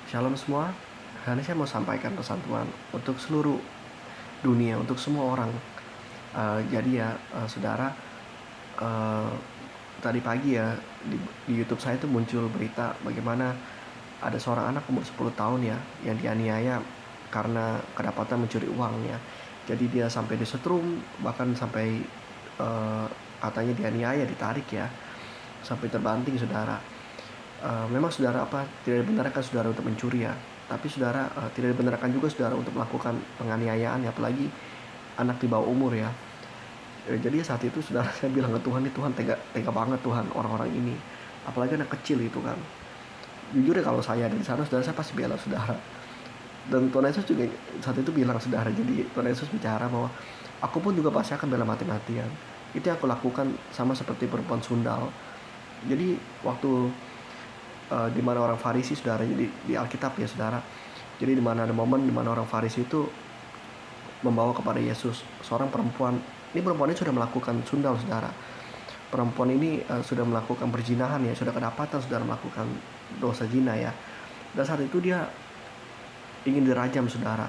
Shalom semua. Hari ini saya mau sampaikan pesan Tuhan untuk seluruh dunia, untuk semua orang. Saudara, eh, tadi pagi ya di YouTube saya itu muncul berita bagaimana ada seorang anak umur 10 tahun ya yang dianiaya karena kedapatan mencuri uang ya. Jadi dia sampai disetrum, bahkan sampai eh, katanya dianiaya, ditarik ya, sampai terbanting saudara. Memang saudara tidak dibenarkan saudara untuk mencuri ya, tapi saudara tidak dibenarkan juga saudara untuk melakukan penganiayaan ya, apalagi anak di bawah umur ya. Jadi saat itu saudara saya bilang ke Tuhan, ini Tuhan tega tega banget Tuhan orang-orang ini, apalagi anak kecil itu kan. Jujur ya, kalau saya ada di sana saudara, saya pasti bela saudara. Dan Tuhan Yesus juga saat itu bilang saudara, jadi Tuhan Yesus bicara bahwa aku pun juga pasti akan bela mati-matian. Itu yang aku lakukan, sama seperti perempuan sundal. Jadi waktu di mana orang Farisi saudara, jadi di Alkitab ya saudara, jadi di mana ada momen di mana orang Farisi itu membawa kepada Yesus seorang perempuan. Ini perempuan ini sudah melakukan sundal saudara. Perempuan ini sudah melakukan perzinahan ya, sudah kedapatan saudara melakukan dosa zina ya. Dan saat itu dia ingin dirajam saudara.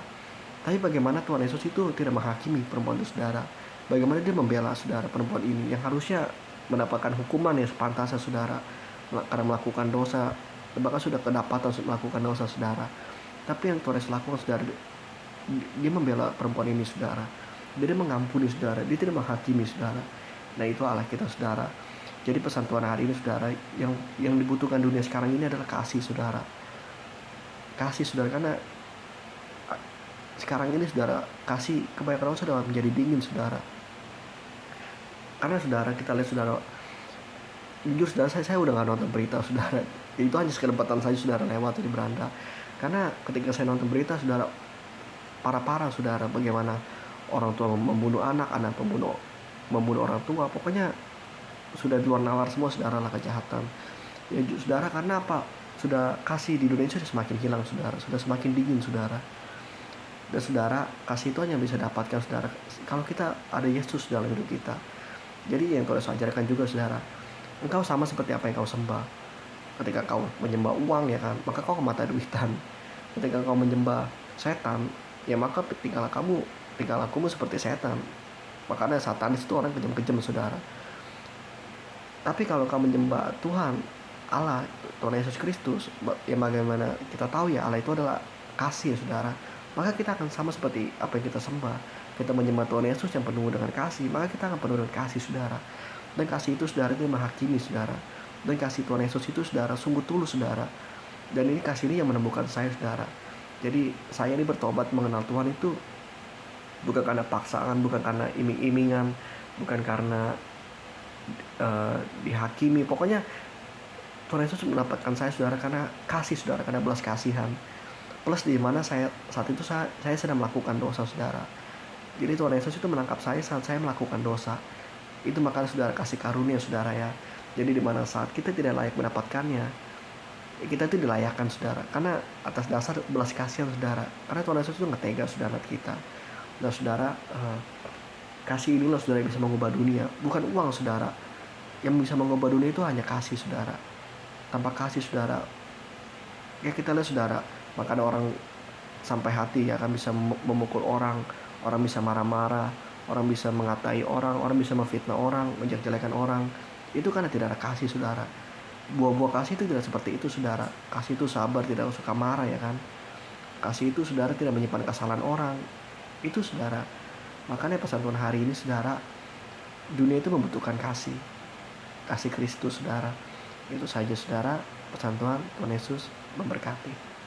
Tapi bagaimana Tuhan Yesus itu tidak menghakimi perempuan itu saudara. Bagaimana dia membela saudara perempuan ini yang harusnya mendapatkan hukuman yang sepantasnya saudara, karena melakukan dosa, bahkan sudah kedapatan melakukan dosa saudara. Tapi yang Tuhan Yesus lakukan saudara, dia membela perempuan ini saudara. Dia mengampuni saudara, dia tidak menghakimi saudara. Nah, itu Allah kita saudara. Jadi pesan Tuhan hari ini saudara, yang dibutuhkan dunia sekarang ini adalah kasih saudara. Kasih saudara, karena sekarang ini saudara, kasih kebanyakan orang sudah menjadi dingin saudara. Karena saudara, kita lihat saudara, jujur saudara, saya udah gak nonton berita saudara. Itu hanya sekedempatan saja saudara lewat di beranda. Karena ketika saya nonton berita saudara, parah-parah saudara, bagaimana orang tua membunuh anak, anak membunuh orang tua. Pokoknya sudah di luar nalar semua saudara lah kejahatan ya saudara. Karena apa? Sudah kasih di dunia sudah semakin hilang saudara, sudah semakin dingin saudara. Dan saudara, kasih itu hanya bisa dapatkan saudara kalau kita ada Yesus dalam hidup kita. Jadi yang Tuhan ajarkan juga saudara, engkau sama seperti apa yang kau sembah. Ketika kau menyembah uang ya kan, maka kau kemata duitan. Ketika kau menyembah setan, ya maka tinggallah lakumu seperti setan. Makanya satanis itu orang kejam-kejam saudara. Tapi kalau kau menyembah Tuhan Allah, Tuhan Yesus Kristus, ya bagaimana kita tahu ya, Allah itu adalah kasih saudara. Maka kita akan sama seperti apa yang kita sembah. Kita menyembah Tuhan Yesus yang penuh dengan kasih, maka kita akan penuh dengan kasih saudara. Dan kasih itu saudara itu menghakimi saudara. Dan kasih Tuhan Yesus itu saudara sungguh tulus saudara. Dan ini kasih ini yang menemukan saya saudara. Jadi saya ini bertobat mengenal Tuhan itu bukan karena paksaan, bukan karena iming-imingan, bukan karena dihakimi. Pokoknya Tuhan Yesus mendapatkan saya saudara karena kasih saudara, karena belas kasihan. Plus di mana saya saat itu saya sedang melakukan dosa saudara. Jadi Tuhan Yesus itu menangkap saya saat saya melakukan dosa. Itu makanya saudara kasih karunia saudara ya. Jadi di mana saat kita tidak layak mendapatkannya, kita itu dilayakkan saudara, karena atas dasar belas kasihan saudara. Karena Tuhan Yesus itu nggak tega saudara kita. Nah saudara, kasih inilah saudara yang bisa mengubah dunia, bukan uang saudara. Yang bisa mengubah dunia itu hanya kasih saudara. Tanpa kasih saudara, ya kita lihat saudara, maka ada orang sampai hati ya kan bisa memukul orang bisa marah-marah, orang bisa mengatai orang bisa memfitnah orang, menjelek-jelekan orang. Itu karena tidak ada kasih saudara. Buah-buah kasih itu tidak seperti itu saudara. Kasih itu sabar, tidak suka marah ya kan. Kasih itu saudara tidak menyimpan kesalahan orang. Itu saudara. Makanya pesan Tuhan hari ini saudara, dunia itu membutuhkan kasih Kristus saudara. Itu saja saudara pesan Tuhan. Tuhan Yesus memberkati.